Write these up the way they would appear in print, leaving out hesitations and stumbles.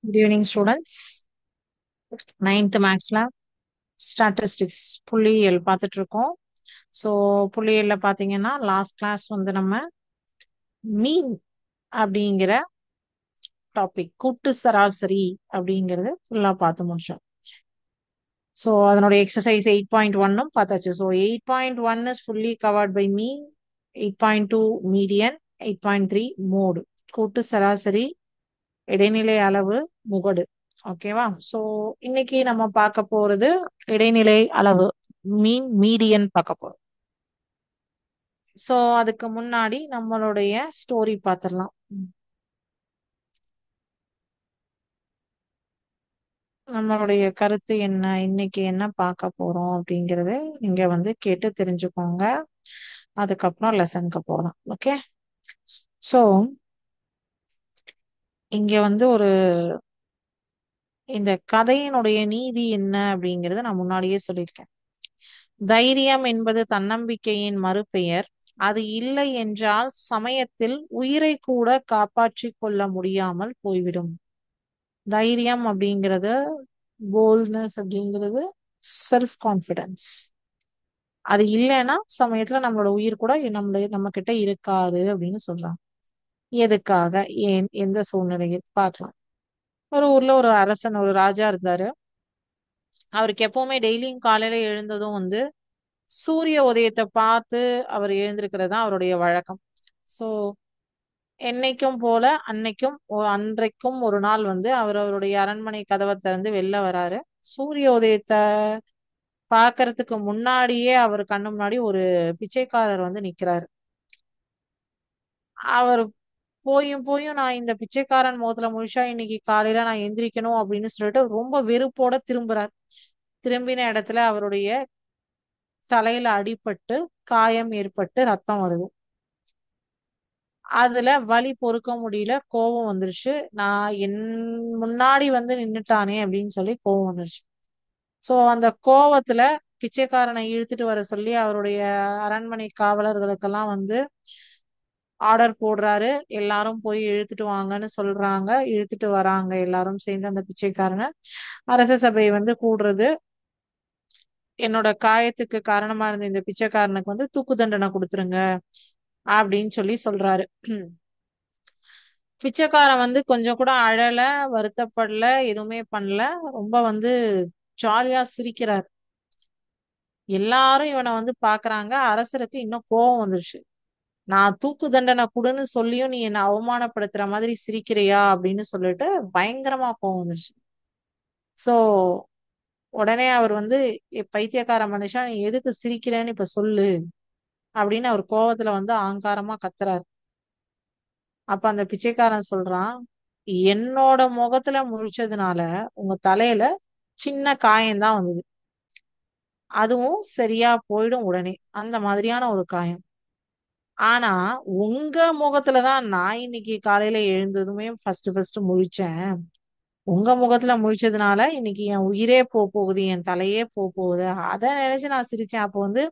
Good evening, students. Ninth மேக்ஸ்ல statistics புள்ளியியல் பார்த்துட்டு இருக்கோம். ஸோ புள்ளியியல்ல பார்த்தீங்கன்னா லாஸ்ட் கிளாஸ் வந்து நம்ம மீன் அப்படிங்கிற டாபிக் கூட்டு சராசரி அப்படிங்கிறது ஃபுல்லாக பார்த்து முடிச்சோம். ஸோ அதனுடைய எக்ஸசைஸ் 8.1 பார்த்தாச்சு. So 8.1 is fully covered by mean, 8.2 median, 8.3 mode கூட்டு சராசரி, இடைநிலை அளவு, முகடு. ஓகேவா? ஸோ இன்னைக்கு நம்ம பார்க்க போறது இடைநிலை அளவு, மீடியன் பார்க்க போறோம். ஸோ அதுக்கு முன்னாடி நம்மளுடைய ஸ்டோரி பார்த்துடலாம். நம்மளுடைய கருத்து என்ன, இன்னைக்கு என்ன பார்க்க போறோம் அப்படிங்கறது இங்க வந்து கேட்டு தெரிஞ்சுக்கோங்க. அதுக்கப்புறம் லெசனுக்கு போகலாம். ஓகே. ஸோ இங்க வந்து இந்த கதையினுடைய நீதி என்ன அப்படிங்கறத நான் முன்னாடியே சொல்லியிருக்கேன். தைரியம் என்பது தன்னம்பிக்கையின் மறுபெயர். அது இல்லை என்றால் சமயத்தில் உயிரை கூட காப்பாற்றிக் கொள்ள முடியாமல் போய்விடும். தைரியம் அப்படிங்கிறது, போல்ட்னஸ் அப்படிங்கிறது, செல்ஃப் கான்ஃபிடன்ஸ். அது இல்லைன்னா சமயத்துல நம்மளோட உயிர் கூட நம்ம கிட்ட இருக்காது அப்படின்னு சொல்றாங்க. எதுக்காக, ஏன், எந்த சூழ்நிலையில் பார்க்கலாம். ஒரு ஊர்ல ஒரு அரசன், ஒரு ராஜா இருந்தாரு. அவருக்கு எப்பவுமே டெய்லியும் காலையில எழுந்ததும் வந்து சூரிய உதயத்தை பார்த்து அவர் எழுந்திருக்கிறது தான் அவருடைய வழக்கம். சோ என்னைக்கும் போல அன்றைக்கும் ஒரு நாள் வந்து அவருடைய அரண்மனை கதவை திறந்து வெளில வராரு. சூரிய உதயத்தை பார்க்கறதுக்கு முன்னாடியே அவர் கண்ணு முன்னாடி ஒரு பிச்சைக்காரர் வந்து நிக்கிறாரு. அவர் போயும் போயும் நான் இந்த பிச்சைக்காரன் முகத்துல முழிச்சா இன்னைக்கு காலையில நான் எந்திரிக்கணும் அப்படின்னு சொல்லிட்டு ரொம்ப வெறுப்போட திரும்புறார். திரும்பின இடத்துல அவருடைய தலையில அடிபட்டு காயம் ஏற்பட்டு ரத்தம் வருது. அதுல வலி பொறுக்க முடியல, கோபம் வந்துருச்சு. நான் முன்னாடி வந்து நின்னுட்டானே அப்படின்னு சொல்லி கோபம் வந்துருச்சு. சோ அந்த கோவத்துல பிச்சைக்காரனை இழுத்துட்டு வர சொல்லி அவருடைய அரண்மனை காவலர்களுக்கெல்லாம் வந்து ஆர்டர் போடுறாரு. எல்லாரும் போய் இழுத்துட்டு வாங்கன்னு சொல்றாங்க. இழுத்துட்டு வராங்க எல்லாரும் சேர்ந்து அந்த பிச்சைக்காரனை. அரச சபை வந்து கூடுறது. என்னோட காயத்துக்கு காரணமா இருந்த இந்த பிச்சைக்காரனுக்கு வந்து தூக்கு தண்டனை கொடுத்துருங்க அப்படின்னு சொல்லி சொல்றாரு. பிச்சைக்காரன் வந்து கொஞ்சம் கூட அழல, வருத்தப்படல, எதுவுமே பண்ணல. ரொம்ப வந்து ஜாலியா சிரிக்கிறார். எல்லாரும் இவனை வந்து பாக்குறாங்க. அரசருக்கு இன்னும் கோபம் வந்துருச்சு. நான் தூக்கு தண்டனை கொடுன்னு சொல்லியும் நீ என்ன அவமானப்படுத்துற மாதிரி சிரிக்கிறியா அப்படின்னு சொல்லிட்டு பயங்கரமா கோவம் வந்துருச்சு. சோ உடனே அவர் வந்து, பைத்தியக்கார மனுஷன், நீ எதுக்கு சிரிக்கிறேன்னு இப்ப சொல்லு" அப்படின்னு அவர் கோவத்துல வந்து ஆங்காரமா கத்துறாரு. அப்ப அந்த பிச்சைக்காரன் சொல்றான், என்னோட முகத்துல முழிச்சதுனால உங்க தலையில சின்ன காயம்தான் வந்தது. அதுவும் சரியா போயிடும் உடனே. அந்த மாதிரியான ஒரு காயம். ஆனா உங்க முகத்துலதான் நான் இன்னைக்கு காலையில எழுந்ததுமே ஃபர்ஸ்ட் முழிச்சேன். உங்க முகத்துல முழிச்சதுனால இன்னைக்கு என் உயிரே போகுது, என் தலையே போகுது. அத நினைச்சு நான் சிரிச்சேன். அப்போ வந்து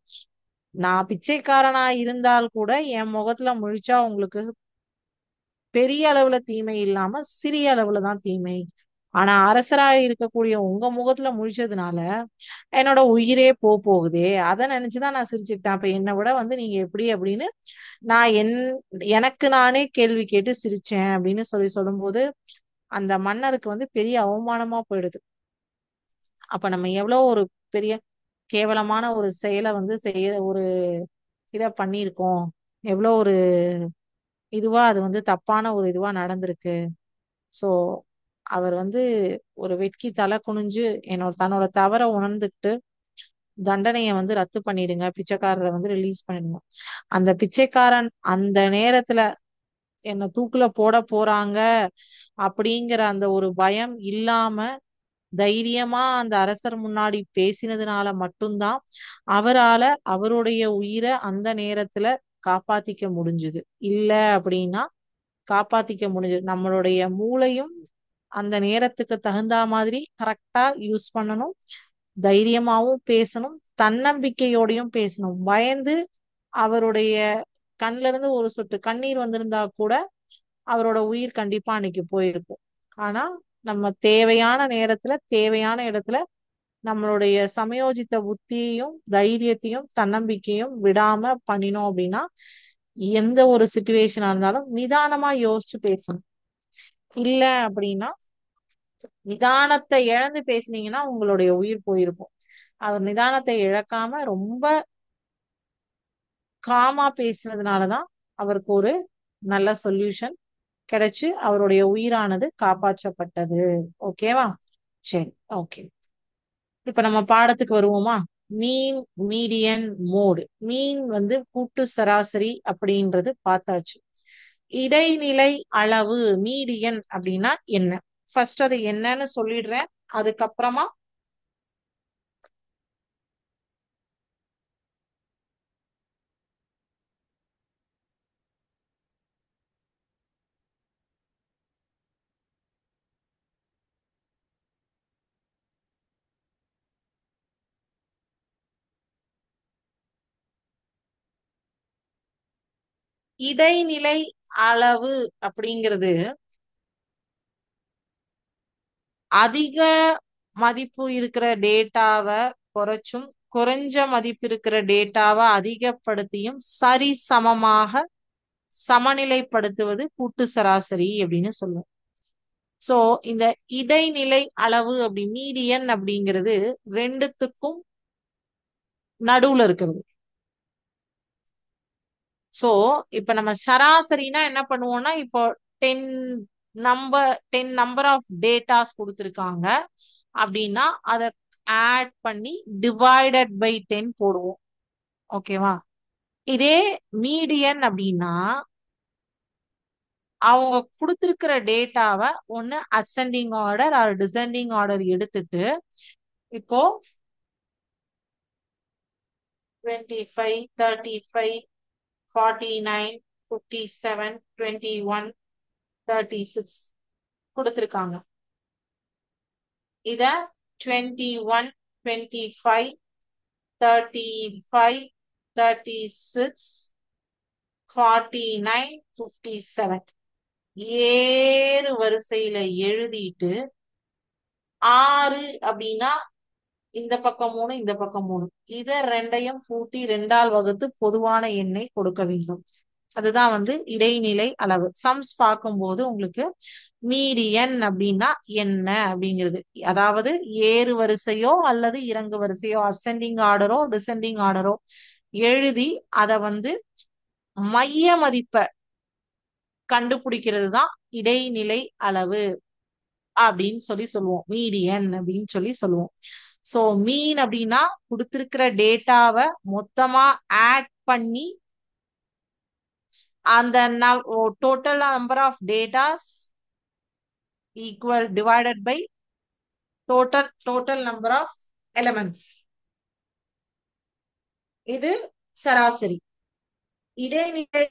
நான் பிச்சைக்காரனா இருந்தால் கூட என் முகத்துல முழிச்சா உங்களுக்கு பெரிய அளவுல தீமை இல்லாம சிறிய அளவுல தான் தீமை. ஆனா அரசராக இருக்கக்கூடிய உங்க முகத்துல முழிச்சதுனால என்னோட உயிரே போகுதே. அதை நினைச்சுதான் நான் சிரிச்சுக்கிட்டேன். அப்ப என்னை விட வந்து நீங்க எப்படி அப்படின்னு நான் எனக்கு நானே கேள்வி கேட்டு சிரிச்சேன் அப்படின்னு சொல்லும்போது அந்த மன்னருக்கு வந்து பெரிய அவமானமா போயிடுது. அப்ப நம்ம எவ்வளவு ஒரு பெரிய கேவலமான ஒரு செயலை வந்து ஒரு இத பண்ணியிருக்கோம். எவ்வளவு ஒரு இதுவா அது வந்து தப்பான ஒரு இதுவா நடந்திருக்கு. சோ அவர் வந்து ஒரு வெட்கி தலை குனிஞ்சு தன்னோட தவற உணர்ந்துட்டு தண்டனையை வந்து ரத்து பண்ணிடுங்க, பிச்சைக்காரரை வந்து ரிலீஸ் பண்ணிடுங்க. அந்த பிச்சைக்காரன் அந்த நேரத்துல என்ன தூக்குல போட போறாங்க அப்படிங்கிற அந்த ஒரு பயம் இல்லாம தைரியமா அந்த அரசர் முன்னாடி பேசினதுனால மட்டும்தான் அவரால அவருடைய உயிரை அந்த நேரத்துல காப்பாத்திக்க முடிஞ்சுது. இல்ல அப்படின்னா காப்பாத்திக்க முடிஞ்சது. நம்மளுடைய மூளையும் அந்த நேரத்துக்கு தகுந்த மாதிரி கரெக்டா யூஸ் பண்ணணும். தைரியமாவும் பேசணும், தன்னம்பிக்கையோடையும் பேசணும். பயந்து அவருடைய கண்ல இருந்து ஒரு சொட்டு கண்ணீர் வந்திருந்தா கூட அவரோட உயிர் கண்டிப்பா அன்னைக்கு போயிருக்கும். ஆனா நம்ம தேவையான நேரத்துல தேவையான இடத்துல நம்மளுடைய சமயோஜித புத்தியையும் தைரியத்தையும் தன்னம்பிக்கையும் விடாம பண்ணினோம் அப்படின்னா எந்த ஒரு சுச்சுவேஷனா இருந்தாலும் நிதானமா யோசிச்சு பேசணும். இல்ல அப்படின்னா நிதானத்தை இழந்து பேசுனீங்கன்னா உங்களுடைய உயிர் போயிருக்கும். அவர் நிதானத்தை இழக்காம ரொம்ப காமா பேசுனதுனாலதான் அவருக்கு ஒரு நல்ல சொல்யூஷன் கிடைச்சு அவருடைய உயிரானது காப்பாற்றப்பட்டது. ஓகேவா? சரி. ஓகே. இப்ப நம்ம பாடத்துக்கு வருவோமா? மீன், மீடியன், மோடு. மீன் வந்து கூட்டு சராசரி அப்படின்றது பார்த்தாச்சு. இடைநிலை அளவு மீடியன் அப்படின்னா என்ன? ஃபர்ஸ்ட் அது என்னன்னு சொல்லிடுறேன். அதுக்கப்புறமா இடைநிலை அளவு அப்படிங்கிறது அதிக மதிப்பு இருக்கிற டேட்டாவை குறைச்சும் குறைஞ்ச மதிப்பு இருக்கிற டேட்டாவை அதிகப்படுத்தியும் சரி சமமாக சமநிலைப்படுத்துவது கூட்டு சராசரி அப்படின்னு சொல்லுவோம். சோ இந்த இடைநிலை அளவு அப்படி மீடியன் அப்படிங்கிறது ரெண்டுத்துக்கும் நடுவுல இருக்கிறது. சோ இப்ப நம்ம சராசரினா என்ன பண்ணுவோம்னா, இப்போ 10 நம்பர் ஆஃப் டேட்டாஸ் கொடுத்துருக்காங்க அப்படின்னா அதை ஆட் பண்ணி டிவைடட் பை 10 போடுவோம். ஓகேவா? இதே மீடியன் அப்படின்னா அவங்க கொடுத்துருக்கிற டேட்டாவை ஒன்னு ascending order or descending order எடுத்துட்டு இப்போ 25, 35, 49, 57, 21, 36 கொடுத்துருக்காங்க. இத 21, 25, 35, 36, 49, 57 ஏறு வரிசையில எழுதிட்டு 6 அப்படின்னா இந்த பக்கம் 3 இந்த பக்கம் 3 இத ரெண்டையும் கூட்டி 2ஆல் வகுத்து பொதுவான எண்ணை கொடுக்க வேண்டும். அதுதான் வந்து இடைநிலை அளவு. சம்ஸ் பார்க்கும்போது உங்களுக்கு மீடியன் அப்படின்னா என்ன அப்படிங்கிறது, அதாவது ஏறு வரிசையோ அல்லது இறங்கு வரிசையோ அசெண்டிங் ஆர்டரோ டிசெண்டிங் ஆர்டரோ எழுதி அதை வந்து மைய மதிப்பை கண்டுபிடிக்கிறது தான் இடைநிலை அளவு அப்படின்னு சொல்லி சொல்லுவோம். மீடியன் அப்படின்னு சொல்லி சொல்லுவோம். சோ மீன் அப்படின்னா கொடுத்திருக்கிற டேட்டாவை மொத்தமா ஆட் பண்ணி அந்த total number of datas equal divided by total number of elements. இது சராசரி. இடைநிலை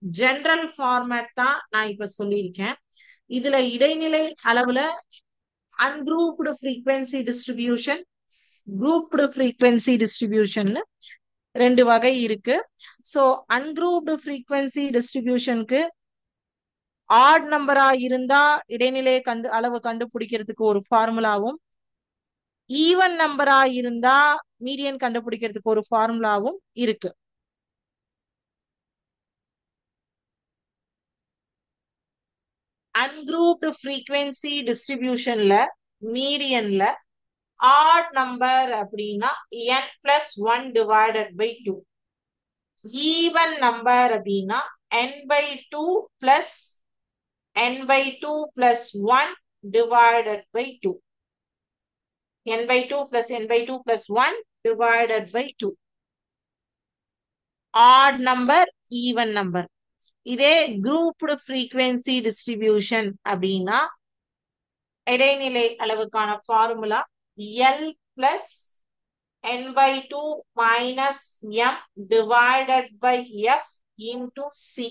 ஜெனரல் ஃபார்மேட் தான் நான் இப்ப சொல்லியிருக்கேன். இதுல இடைநிலை அளவுல ungrouped frequency distribution, grouped frequency distribution ரெண்டு வகை இருக்கு. சோ அன்குரூப்டு ஃப்ரீக்வன்சி டிஸ்ட்ரிபியூஷனுக்கு ஆட் நம்பரா இருந்தா இடைநிலை அளவு கண்டுபிடிக்கிறதுக்கு ஒரு ஃபார்முலாவும், ஈவன் நம்பரா இருந்தா மீடியன் கண்டுபிடிக்கிறதுக்கு ஒரு ஃபார்முலாவும் இருக்கு. அன்குரூப்டு ஃப்ரீக்வன்சி டிஸ்ட்ரிபியூஷன்ல மீடியன்ல ஆட் நம்பர் அப்படின்னா n+1 divided by 2, even number அப்படின்னா n/2 plus n/2 plus 1 divided by 2. n/2 plus n/2 plus 1 divided by 2. Odd number, even number. இதே grouped frequency distribution அப்படின்னா இடைநிலை அளவுக்கான formula L plus n/2 minus m divided by f into c.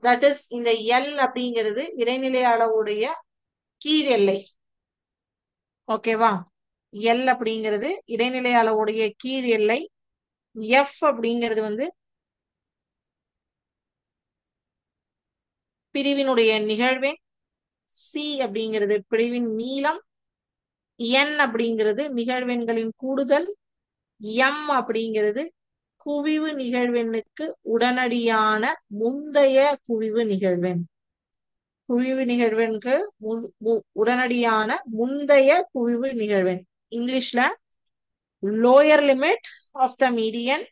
That is இந்த L அப்படிங்கிறது இடைநிலை அளவுடைய கீழ் எல்லை. ஓகேவா? எல் அப்படிங்கிறது இடைநிலை அளவுடைய கீழ் எல்லை. எஃப் அப்படிங்கிறது வந்து பிரிவினுடைய நிகழ்வெண். சி அப்படிங்கிறது பிரிவின் நீளம், என் அப்படிங்கிறது நிகழ்வெண்களின் கூடுதல், எம் அப்படிங்கிறது குவிவு நிகழ்வெண்ணுக்கு உடனடியான முந்தைய குவிவு நிகழ்வெண். குவிவு நிகழ்வெண்ணுக்கு உடனடியான முந்தைய குவிவு நிகழ்வெண். இங்கிலீஷ்ல lower limit of the median,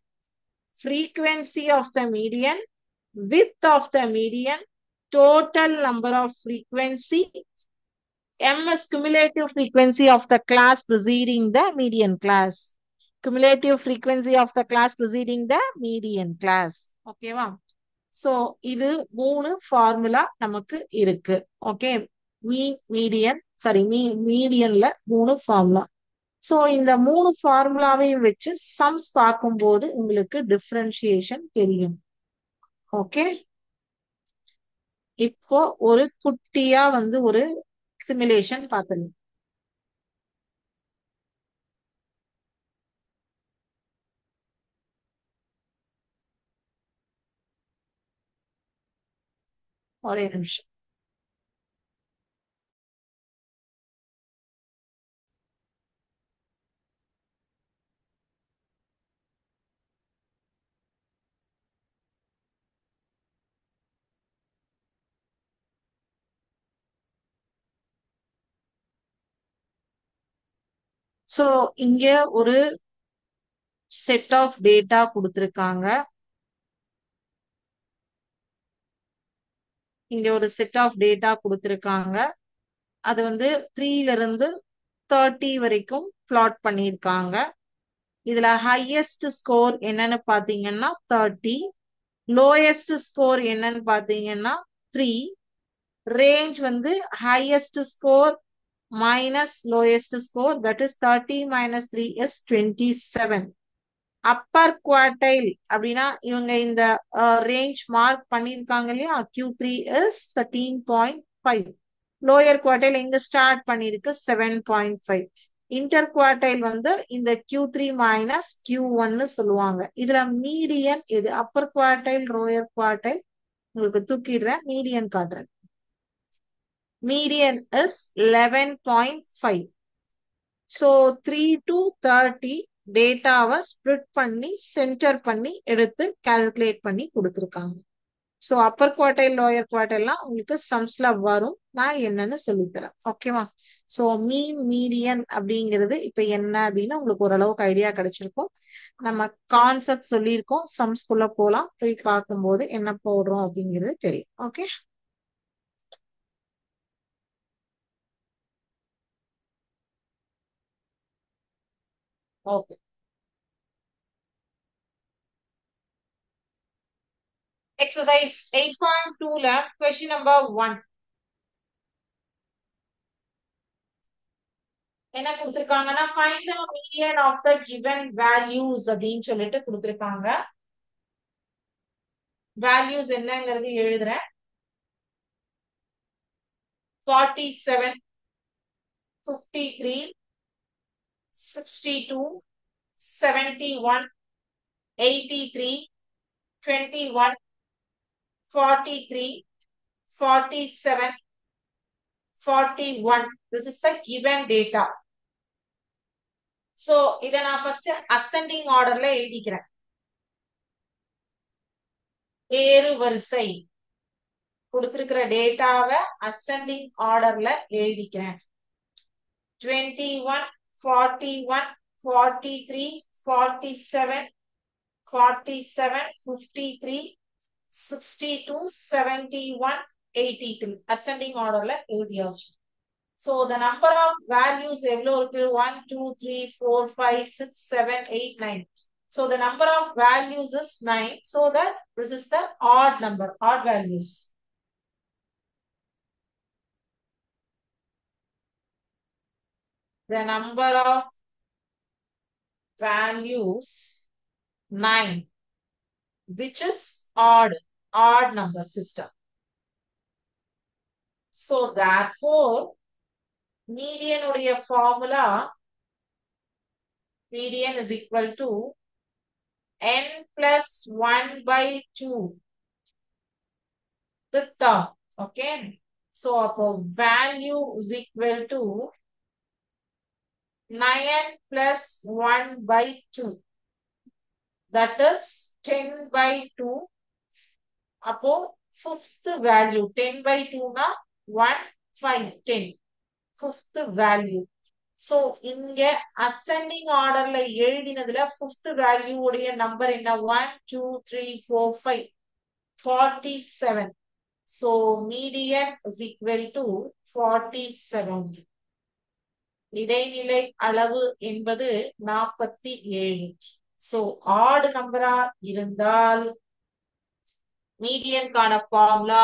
frequency of the median, width of the median, total number of frequency, M is cumulative frequency of the class preceding the median class. Cumulative frequency of the class preceding the median class. ஓகேவா? So இது மூணு formula நமக்கு இருக்கு. Okay, median sorry மீடியன்ல மூணு formula. So இந்த மூணு ஃபார்முலாவையும் வச்சு sums பார்க்கும்போது உங்களுக்கு டிஃபரன்ஷியேஷன் தெரியும். ஓகே, இப்போ ஒரு குட்டியா வந்து ஒரு சிமுலேஷன் பார்த்துங்க. ஒரே நிமிஷம். சோ இங்க ஒரு செட் ஆஃப் டேட்டா கொடுத்திருக்காங்க. இங்க ஒரு செட் ஆஃப் டேட்டா கொடுத்திருக்காங்க. அது வந்து 3ல இருந்து 30 வரைக்கும் பிளாட் பண்ணியிருக்காங்க. இதுல ஹையஸ்ட் ஸ்கோர் என்னன்னு பாத்தீங்கன்னா 30, லோயஸ்ட் ஸ்கோர் என்னன்னு பாத்தீங்கன்னா 3. ரேஞ்ச் வந்து highest score minus lowest score, that is 30 minus 3 is 27. Upper quartile அப்படின்னா இவங்க இந்த ரேஞ்ச் மார்க் பண்ணிருக்காங்க இல்லையா, Q3 is 13.5. லோயர் குவார்டைல் எங்க ஸ்டார்ட் பண்ணிருக்கு 7.5. இன்டர் குவார்டைல் வந்து இந்த Q3 மைனஸ் Q1 சொல்லுவாங்க. இதுல மீடியன் எது? அப்பர் குவார்டைல், லோயர் குவார்டைல் உங்களுக்கு தூக்கிடுறேன், மீடியன் காட்டுறேன். Median is 11.5. ஸோ 3 to 30 டேட்டாவை ஸ்ப்ளிட் பண்ணி சென்டர் பண்ணி எடுத்து கால்குலேட் பண்ணி கொடுத்துருக்காங்க. ஸோ அப்பர் குவார்டைல், லோயர் குவார்டைல்லாம் உங்களுக்கு சம்ஸ்ல வரும், நான் என்னன்னு சொல்லித்தரேன். ஓகேவா? ஸோ மீடியன் அப்படிங்கிறது இப்ப என்ன அப்படின்னு உங்களுக்கு ஓரளவுக்கு ஐடியா கிடைச்சிருக்கும். நம்ம கான்செப்ட் சொல்லியிருக்கோம், சம்ஸ்குள்ள போலாம், போய் பார்க்கும்போது என்ன போடுறோம் அப்படிங்கிறது தெரியும். Okay, okay. எக்ஸசைஸ் 8.2ல கொஸ்டின் நம்பர் 1 என்ன கொடுத்திருக்காங்கன்னா, find the median of the given values அப்படின்னு சொல்லிட்டு கொடுத்திருக்காங்க. வேல்யூஸ் என்னங்கிறது எழுதுறேன். 47, 53, 62, 71, 83, 21, 43, 47, 41. This is the given data. So இதை நான் ஃபர்ஸ்ட் அசெண்டிங் ஆர்டர்ல எழுதிக்கிறேன். ஏறு வரிசை கொடுத்திருக்கிற டேட்டாவை அசெண்டிங் ஆர்டர்ல எழுதிக்கிறேன். 21, 41, 43, 47, 47, 53, 62, 71, 83 ascending orderல எழுதியாச்சு. So the number of values எவ்வளவு இருக்கு? 1, 2, 3, 4, 5, 6, 7, 8, 9. So the number of values is 9. So that this is the odd number, odd values. The number of values 9, which is odd number system. So therefore median உடைய formula, median is equal to n plus 1 by 2 the term. Okay, So அப்போ value is equal to 9 plus 1 by 2. That is 10 by 2. அப்போ fifth value 10 by 2 na 1 5 10 fifth value. So இங்க ascending orderல எழுதினதுல fifth value உடைய number என்ன 1 2 3 4 5 47. So median is equal to 47. இடைநிலை அளவு என்பது 47. So odd நம்பரா இருந்தால் median கான formula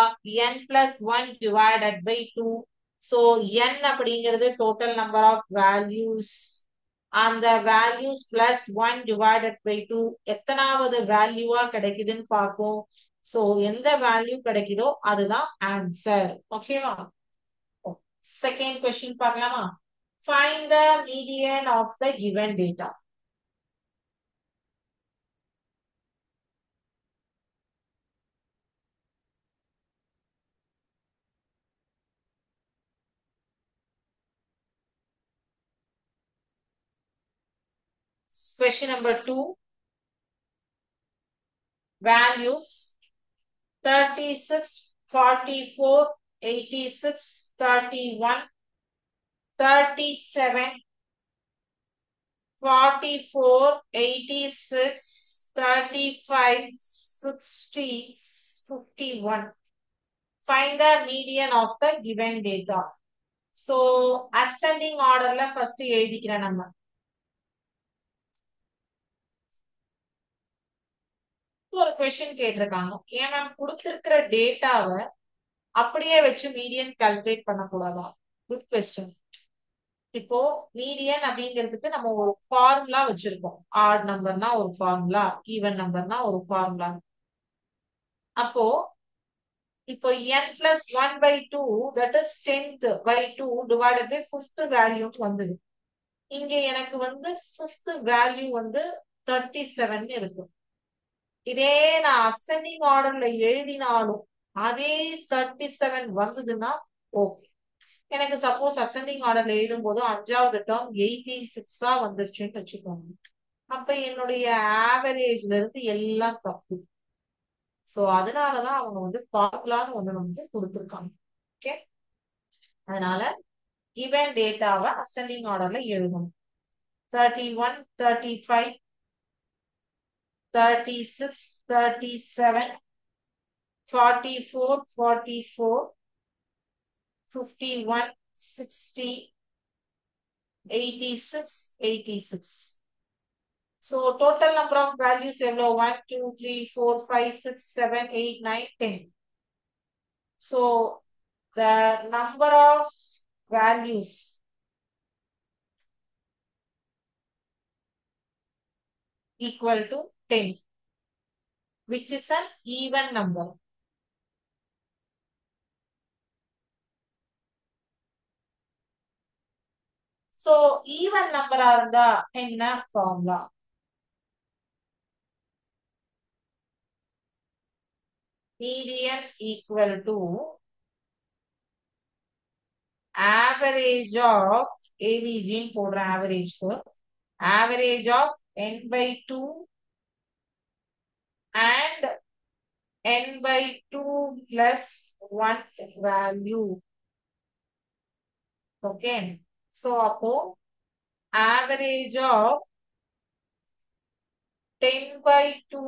n plus 1 divided by 2. So n அப்படிங்கிறது total number of values. அந்த values plus 1 divided by 2 எத்தனாவது வேல்யூவா கிடைக்குதுன்னு பார்ப்போம். So எந்த வேல்யூ கிடைக்குதோ அதுதான் ஆன்சர். ஓகேவா? செகண்ட் கொஸ்டின் பார்க்கலாமா? Find the median of the given data. Question number 2. Values 36, 44, 86, 31, 37, 44, 86, 35, 60, 51. Find the median of the given data. So ascending orderல first எழுதிக்கிறேன் நம்ம. ஒரு கொஸ்டின் கேட்டிருக்காங்க. ஏன் மேம் கொடுத்திருக்கிற டேட்டாவை அப்படியே வச்சு மீடியன் கால்குலேட் பண்ணக்கூடாதா? Good question. இப்போ மீடியன் அப்படிங்கிறதுக்கு நம்ம ஒரு ஃபார்முலா வச்சிருக்கோம். ஆட் நம்பர்னா ஒரு ஃபார்முலா, ஈவன் நம்பர்னா ஒரு ஃபார்முலா. அப்போ இப்போ n plus 1 by 2 that is 10th by 2 divided by 5th value வந்தது. இங்க எனக்கு வந்து 5th value வந்து 37 இருக்கு. இதே நான் அசெண்டிங் ஆர்டர்ல எழுதினாலும் அதே 37 வந்ததுன்னா ஓகே. எனக்கு சப்போஸ் அசெண்டிங் ஆர்டர்ல எழுதும் போது 5வது டேர்ம் 86 வந்துருச்சுன்னு வச்சுக்கோங்க. அப்ப என்னுடைய ஆவரேஜ்ல இருந்து எல்லாம் தப்பு. சோ அதனாலதான் அவங்க வந்து ஃபார்முலான்னு ஒண்ணு வந்து கொடுத்துருக்காங்க. ஓகே, அதனால given டேட்டாவை அசெண்டிங் ஆர்டர்ல எழுதணும். 31, 35, 36, 37, 44, 44, 51, 60, 86, 86. So total number of values எவ்வளோ? 1, 2, 3, 4, 5, 6, 7, 8, 9, 10. So the number of values equal to 10, which is an even number. So even number இருந்தா என்ன formula? Median equal to average of AVG போடுற average average of n by 2 and n by 2 plus 1 value. Okay, so அப்போ average of 10 by 2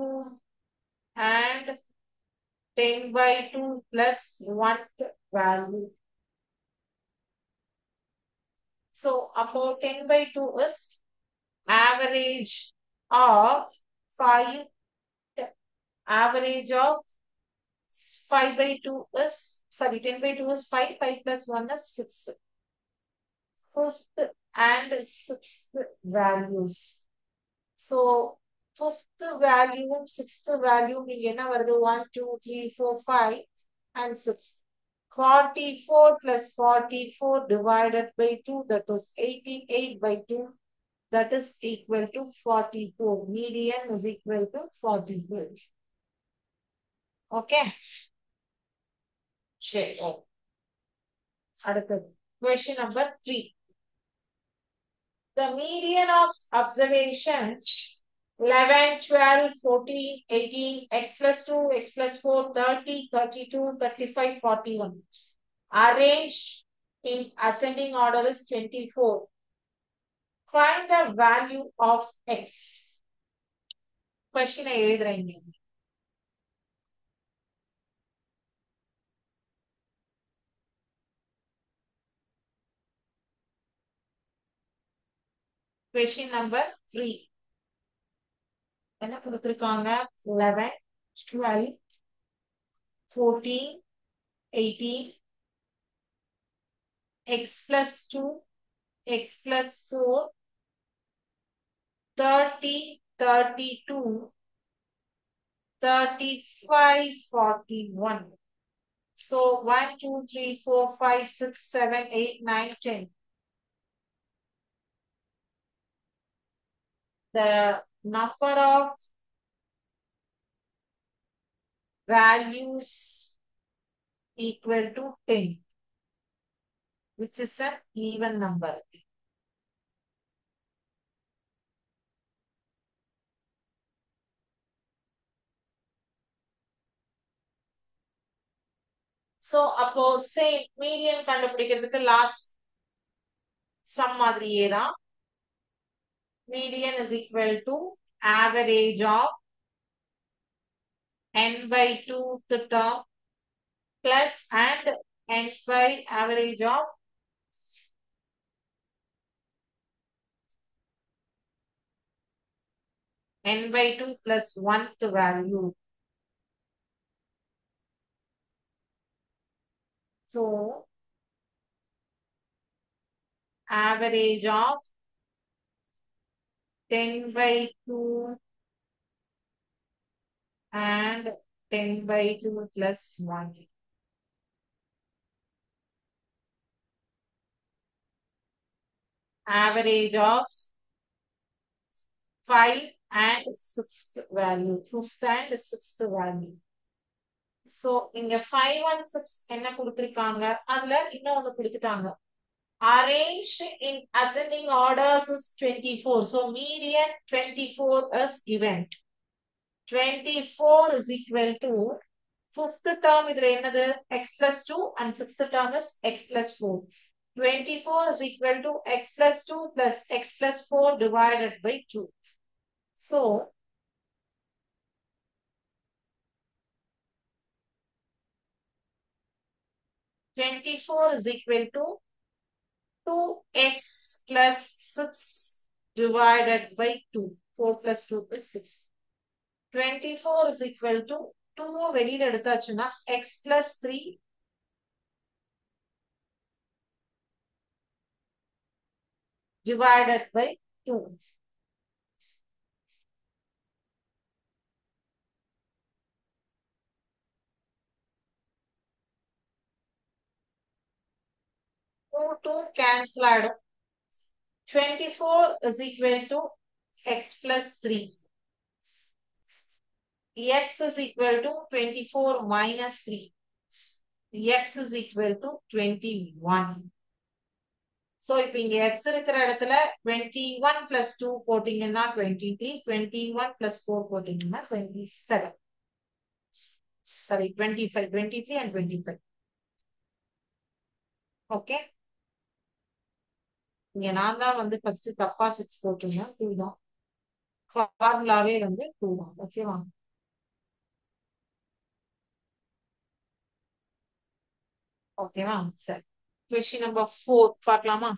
and 10 by 2 plus 1 value. So அப்போ 10 by 2 is average of 5. Average of 5 by 2 is, sorry, 10 by 2 is 5, 5 plus 1 is 6. Fifth and sixth values. So fifth value, sixth value, நீங்க என்ன வருது? 1, 2, 3, 4, 5 and 6. 44 plus 44 divided by 2, that is 88 by 2. That is equal to 44. Median is equal to 44. Okay. சரி. அடுத்தது question number 3. The median of observations 11, 12, 14, 18, x plus 2, x plus 4, 30, 32, 35, 41. Arranged in ascending order is 24. Find the value of x. Question எழுதுறீங்க. Question number 3. என்ன கொடுத்திருக்காங்க? 11, 12, 14, 18, x plus 2, x plus 4, 30, 32, 35, 41. So 1, 2, 3, 4, 5, 6, 7, 8, 9, 10. The number of values equal to 10, which is an even number. So, அப்போ same median கண்டுபிடிக்கிறதுக்கு last sum மாதிரியே தான். Median is equal to average of n by 2th term plus and n by average of n by 2 plus 1th value. So, average of 10 by 2 and 10 by 2 plus 1. Average of 5 and 6th value. 5th and 6th value. So, இங்க 5 and 6 என்ன கொடுத்திருக்காங்க? அதுல இன்னொன்னு கொடுத்துட்டாங்க. Arranged in ascending orders is 24. So, median 24 is given. 24 is equal to 5th term இதுல என்னது? X plus 2 and 6th term is X plus 4. 24 is equal to X plus 2 plus X plus 4 divided by 2. So, 24 is equal to 2x plus 6 divided by 2. 4 plus 2 is 6. 24 is equal to 2 வெளியில எடுத்தாச்சுன்னா x plus 3 divided by 2. Two cancel ஆயிடும். 24 is equal to x plus 3. X is equal to 24 minus 3. X is equal to 21. So, இப்போ இங்க x இருக்கிற இடத்துல 21 plus 2 போட்டீங்கன்னா 23, 21 plus 4 போட்டீங்கன்னா 27. Sorry, 25, 23 and 25. Okay. இங்க நான் தான் வந்து ஃபர்ஸ்ட் தப்பா 6 போட்டிருந்தேன். 2 தான். ஃபார்முலாவே வந்து 2 தான். ஓகேவா? ஓகேவா? சரி. Question number 4 பார்க்கலாமா?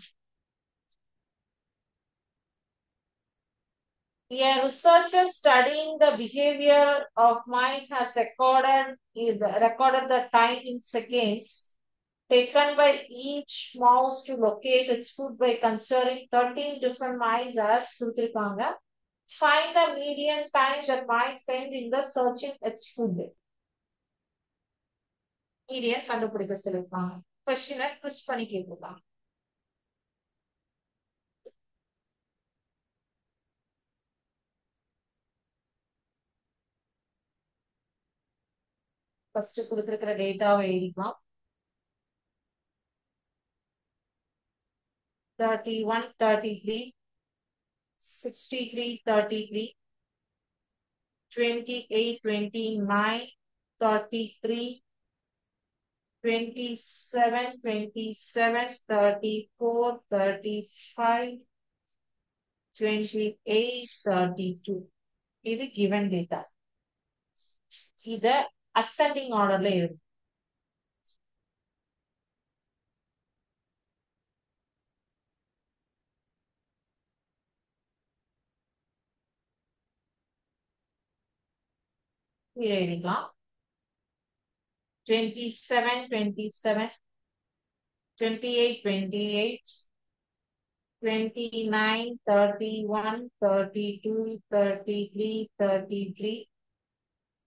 A researcher studying the behavior of mice has recorded the time in seconds taken by each mouse to locate its food by considering 13 different mice as கொடுத்திருக்காங்க. Find the median time that mice spend in the searching its food. Median கண்டுபிடிக்க சொல்லிருக்காங்க. கொஸ்டினை twist பண்ணி கேட்கலாம். First கொடுத்திருக்கிற டேட்டாவை எழுதிக்கலாம். 31, 33, 63, 33, 28, 29, 33, 27, 27, 34, 35, 28, 32. இது given data. இத ascending orderல எழுது. கீழே எழுதிக்கலாம். 27, 27, 28, 28, 29, 31, 32, 33, 33,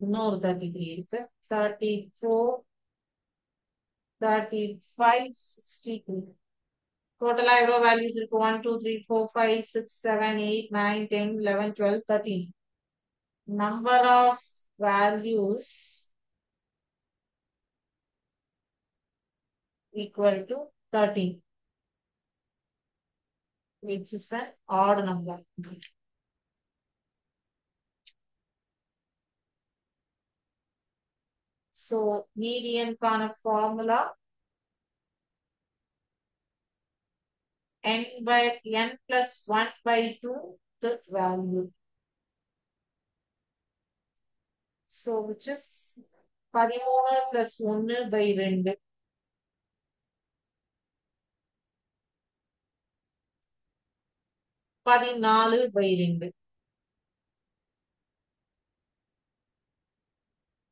இன்னொரு 33 இருக்கு. 34, 35, 63. Total எவ்வளவு values இருக்கு? 1, 2, 3, 4, 5, 6, 7, 8, 9, 10, 11, 12, 13. Number of values equal to 13, which is an odd number. So, median kind of formula n by n plus 1 by 2 the value. So, which is 13 plus 1 by 2. 14 by 2.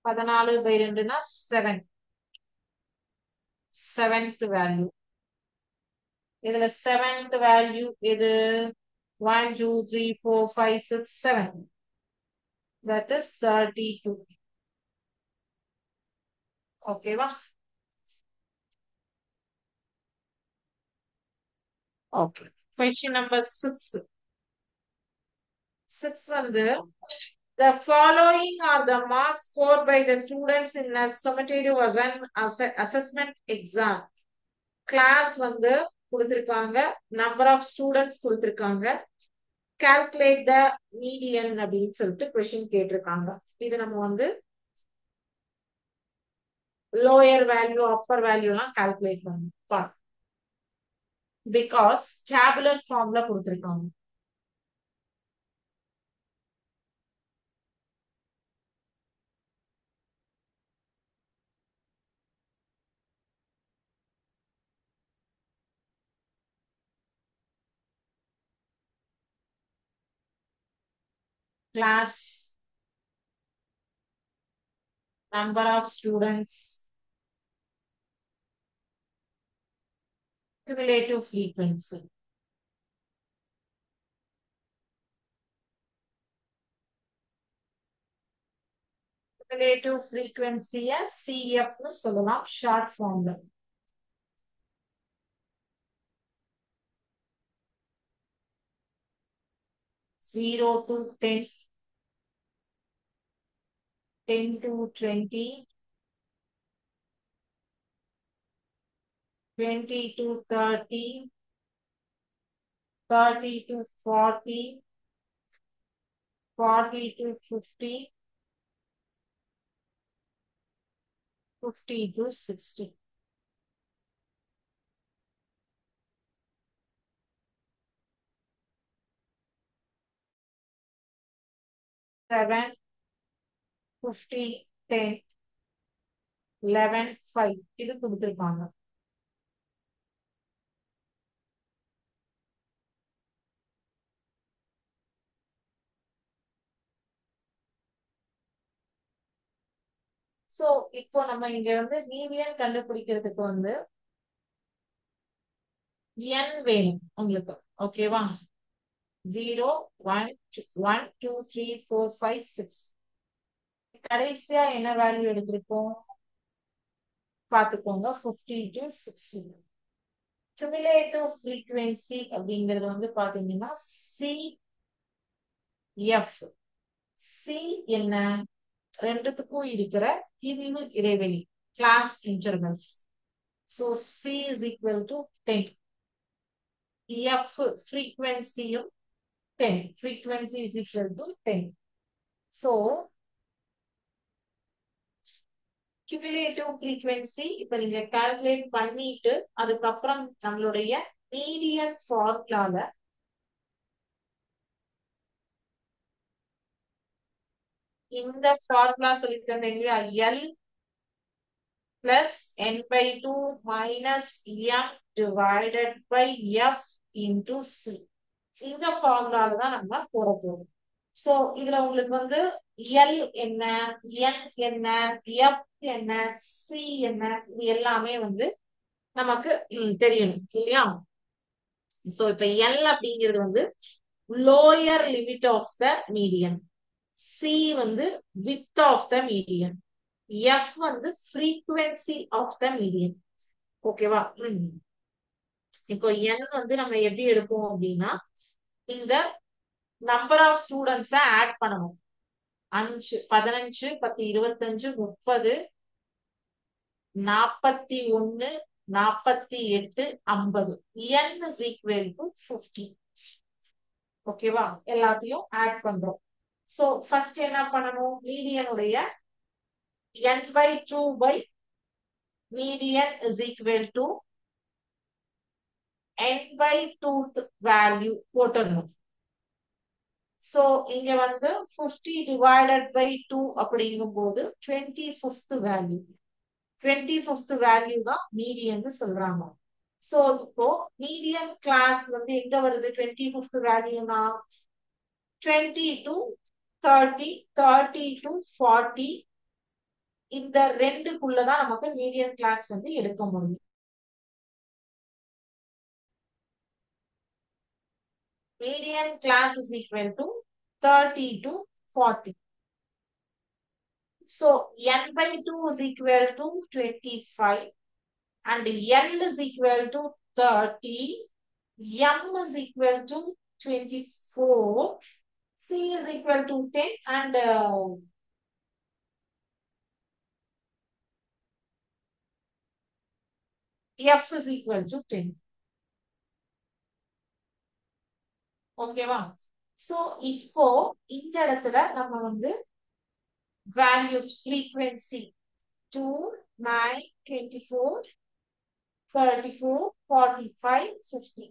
14 by 2 na 7. Seventh value. இதுல seventh value இது 1, 2, 3, 4, 5, 6, 7. That is 32. Okay, va? Okay. Question number 6. 6 வந்து the following are the marks scored by the students in a summative assessment exam. Class வந்து கொடுத்திருக்காங்க. Number of students கொடுத்திருக்காங்க. Calculate the median அப்படின்னு சொல்லிட்டு question கேட்டிருக்காங்க. இது நம்ம வந்து lower value, upper value எல்லாம் calculate பண்ணணும். Because tabular formula கொடுத்திருக்காங்க. Class, number of students, cumulative frequency. Cumulative frequency CF னு சொல்லலாம் short formல. 0 to 10, 10 to 20, 20 to 30, 30 to 40, 40 to 50, 50 to 60. 7, 50, 10, 11, 5 இது கொடுத்திருக்காங்க. சோ இப்போ நம்ம இங்க வந்து மீடியன் கண்டுபிடிக்கிறதுக்கு வந்து n வேணும் உங்களுக்கு. ஓகேவா? 0, 1, 2, 3, 4, 5, 6. கடைசியா என்ன வேல்யூ எடுத்திருக்கோம் பாத்துக்கோங்க. 50 to 60. cumulative frequency அப்படிங்கிறது வந்து பாத்தீங்கன்னா CF. C என்ன? ரெண்டுத்துக்கும் இருக்கிற பிரிவு இடைவெளி, class intervals. So C is equal to 10. F frequency-யும் 10. Frequency is equal to 10. So, cumulative frequency இப்ப நீங்க கால்குலேட் பண்ணிட்டு அதுக்கப்புறம் நம்மளுடைய மீடியன் ஃபார்முலால இந்த ஃபார்முலா சொல்லித்தரேன் இல்லையா, L plus n by 2 minus m divided by f into c. இந்த ஃபார்முலால தான் நம்ம போட போறோம். சோ இதுல உங்களுக்கு வந்து L என்ன, n என்ன, f என்ன, c என்ன, இது எல்லாமே வந்து நமக்கு தெரியணும் இல்லையா. சோ இப்ப L அப்படிங்கிறது வந்து lower limit of the median, C வந்து width of the median, F வந்து frequency ஆஃப் த மீடியன். ஓகேவா. இப்போ N வந்து நம்ம எப்படி எடுப்போம் அப்படின்னா, இந்த நம்பர் ஆஃப் ஸ்டூடெண்ட்ஸ ஆட் பண்ணணும். 5 15 10 25 30 41 48 50. N is equal to 50. ஓகேவா, எல்லாத்தையும் ஆட் பண்றோம். சோ ஃபர்ஸ்ட் என்ன பண்ணணும், மீடியனுடைய n by 2 by median is equal to n by 2th value போட்டுடணும். சோ இங்க வந்து 50 divided by 2 அப்படிங்கும் போது 25th வேல்யூ, 25th வேல்யூ தான் மீடியன் சொல்றாங்க. சோ இப்போ மீடியன் கிளாஸ் வந்து எங்க வருது, 25th வேல்யூனா 20 to 30, 30 to 40, இந்த ரெண்டுக்குள்ளதான் நமக்கு மீடியன் கிளாஸ் வந்து எடுக்க முடியும். Median class is equal to 30 to 40. So n by 2 is equal to 25 and L is equal to 30, M is equal to 24, C is equal to 10 and F is equal to 10. ஓகேவா. So இப்போ இந்த இடத்துல நம்ம வந்து values frequency 2 9 24 34 45 50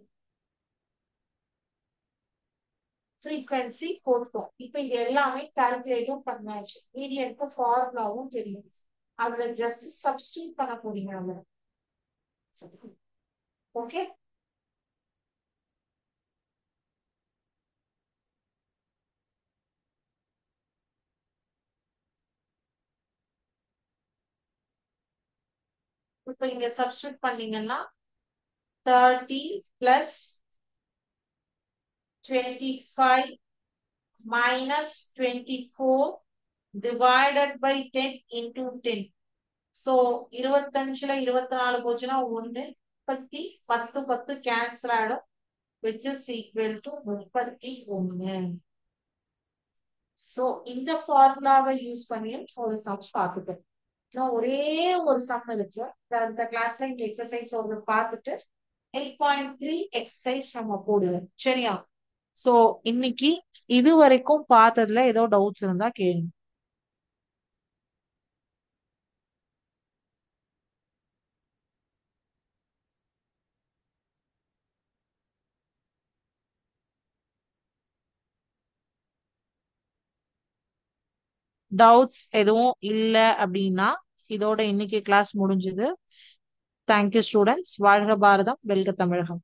frequency போட்டோம். இப்போ இது எல்லாமே கால்குலேட்டும் பண்ணாச்சு, மீடியனுக்கு ஃபார்முலாவும் தெரியும், அதுல ஜஸ்ட் சப்ஸ்டிட்யூட் பண்ண போறீங்க. ஓகே. இப்போ இங்க சப்ஸ்டிட்யூட் பண்ணீங்கன்னா 30 plus 25 minus 24 divided by 10 into 10. So 25ல 24 போச்சுன்னா 1, 30 10 10 கேன்சல் ஆயிடும், which is equal to 31. So இந்த ஃபார்முலாவை யூஸ் பண்ணி ஒரு சம் பார்த்துட்டேன். இன்னும் ஒரே ஒரு சம் இருக்கு, இந்த கிளாஸ்ல இந்த எக்ஸசைஸ் ஒரு பார்த்துட்டு 8.3 எக்ஸசைஸ் நம்ம போடுவோம். சரியா. சோ இன்னைக்கு இது வரைக்கும் பார்த்ததுல ஏதோ டவுட்ஸ் இருந்தா கேளுங்க. டவுட்ஸ் எதுவும் இல்ல அப்படின்னா இதோட இன்னைக்கு கிளாஸ் முடிஞ்சது. Thank you students. வாழ்க பாரதம், வெல்க தமிழகம்.